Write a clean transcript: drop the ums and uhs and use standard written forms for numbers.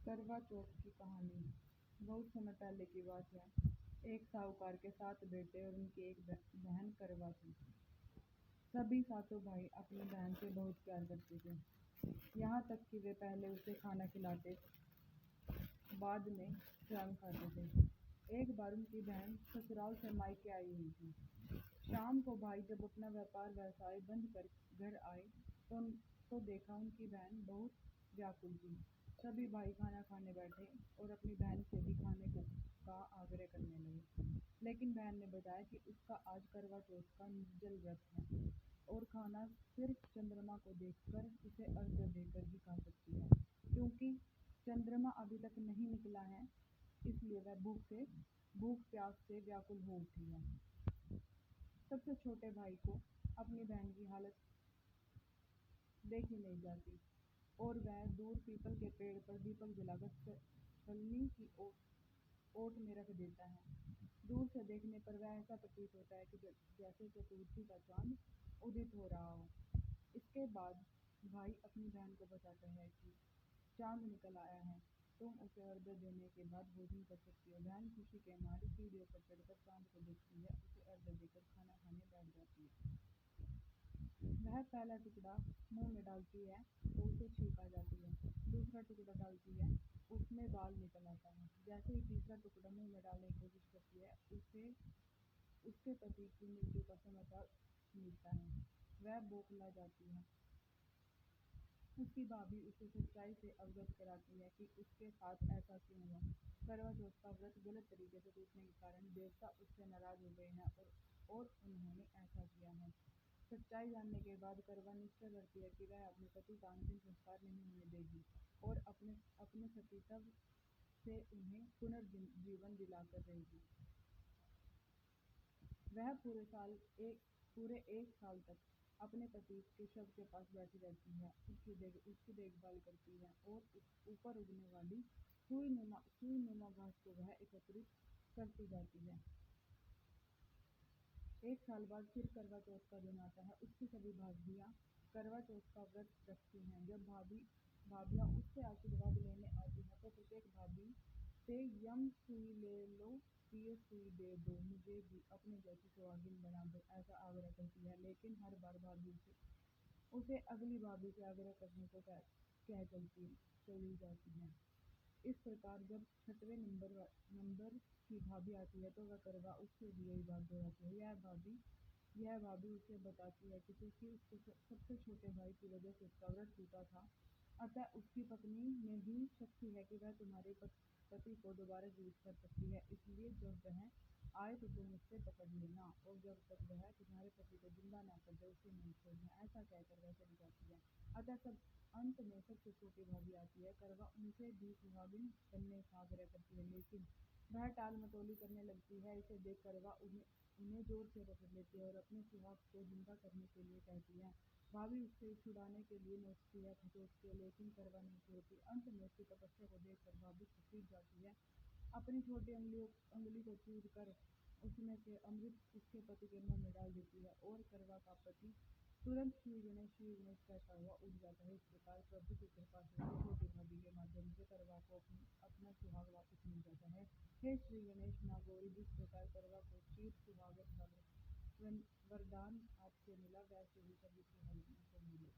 करवा चौथ की कहानी बहुत समय पहले की बात है। एक साहूकार के 7 बेटे और उनकी एक बहन करवा थी। सभी सातों भाई अपनी बहन से बहुत प्यार करते थे, यहाँ तक कि वे पहले उसे खाना खिलाते, बाद में स्वयं खाते थे। एक बार उनकी बहन ससुराल से मायके आई हुई थी। शाम को भाई जब अपना व्यापार व्यवसाय बंद कर घर आए तो देखा उनकी बहन बहुत व्याकुल थी। सभी भाई खाना खाने बैठे और अपनी बहन से भी खाने का आग्रह करने लगे, लेकिन बहन ने बताया कि उसका आज करवा चौथ का निर्जल व्रत है और खाना सिर्फ चंद्रमा को देखकर उसे अर्घ्य देकर ही खा सकती है। क्योंकि चंद्रमा अभी तक नहीं निकला है, इसलिए वह भूख प्यास से व्याकुल हो उठी है। सबसे छोटे भाई को अपनी बहन की हालत देखी नहीं जाती और वह दूर पीपल के पेड़ पर दीपक जलाकर छलनी की ओट में रख देता है। दूर से देखने पर वह ऐसा प्रतीत होता है कि जैसे चतुर्थी का चांद उदित हो रहा हो। इसके बाद भाई अपनी बहन को बताता है कि चांद निकल आया है, तुम उसे अर्घ्य देने के बाद भोजन कर सकती हो। बहन खुशी के मारे सीढ़ियों पर चढ़कर चांद को देखती है, उसे अर्घ्य देकर खाना खाने बैठ जाती है। वह पहला टुकड़ा मुंह में डालती है तो उसे छींक आ जाती है। दूसरा टुकड़ा डालती है, उसमें बाल निकल आता है। जैसे ही तीसरा टुकड़ा मुंह में डालने की कोशिश करती है, उसे उसके पति की मृत्यु का समाचार मिलता है। वह बौखला जाती है। उसकी भाभी उसे सच्चाई से अवगत कराती है कि उसके साथ ऐसा क्यों हुआ। करवा चौथ का व्रत गलत तरीके से टूटने के कारण देवता उससे नाराज हो गए हैं और उन्होंने ऐसा किया है। सच्चाई जानने के बाद करवा निश्चय करती है कि वह अपने पति का अंतिम संस्कार नहीं होने देगी और अपने सतीत्व से उन्हें पुनर्जीवन दिलाकर रहेगी। वह पूरे एक साल तक अपने पति के शव के पास बैठी रहती है, उसकी देखभाल करती है और ऊपर उगने वाली सुई नुमा घास को वह एकत्रित करती जाती है। एक साल बाद फिर करवा चौथ का दिन आता है। उसकी सभी भाभियाँ करवा चौथ का व्रत रखती हैं। जब भाभियाँ उससे आशीर्वाद लेने आती हैं तो प्रत्येक भाभी से यम सुई ले लो, प्रिय सुई दे दो, मुझे भी अपने जैसी सुहागिन बना दो, ऐसा आग्रह करती है। लेकिन हर बार भाभी उसे अगली भाभी से आग्रह करने को कह चली जाती है। इस प्रकार जब 6वें नंबर की भाभी आती है तो वह करवा उसके लिए यही बात दोहराती है। यह भाभी उसे बताती है कि क्योंकि उसके सबसे छोटे भाई की वजह से उसका व्रत टूटा था, अतः उसकी पत्नी में भी शक्ति है कि वह तुम्हारे पति को दोबारा जीवित कर सकती है। इसलिए जब वह आए तो तुम उससे पकड़ लेना और जब तक वह तुम्हारे पति को जिंदा ना कर दे उसे नहीं छोड़ना। ऐसा कहकर वह चली जाती है। अतः अंत में सबसे छोटी भाभी आती है। करवा उनसे भी सुहागिन बनने का आग्रह करती है, लेकिन वह टाल मटोली करने लगती है। इसे देख करवा उन्हें जोर से पकड़ लेती है और अपने सुहाग को जिंदा करने के लिए कहती है। भाभी उससे छुड़ाने के लिए नोचती है, खटोचती है, लेकिन करवा नहीं छोड़ती। अंत में उसकी तपस्या को देखकर भाभी खींच जाती है। अपनी छोटी अंगुली को चीर कर उसमें से अमृत उसके पति के मुंह में डाल देती है और करवा का पति तुरंत श्री गणेश कहता हुआ उठ जाता है। इस प्रकार प्रभु की कृपा से छोटी भाभी के माध्यम से करवा को अपना सुहाग वापस मिल जाता है। हे श्री गणेश नागौरी, जिस प्रकार करवा को चीर सुहागन का वरदान आपसे मिला, वैसे ही सभी सुहागिनों को मिले।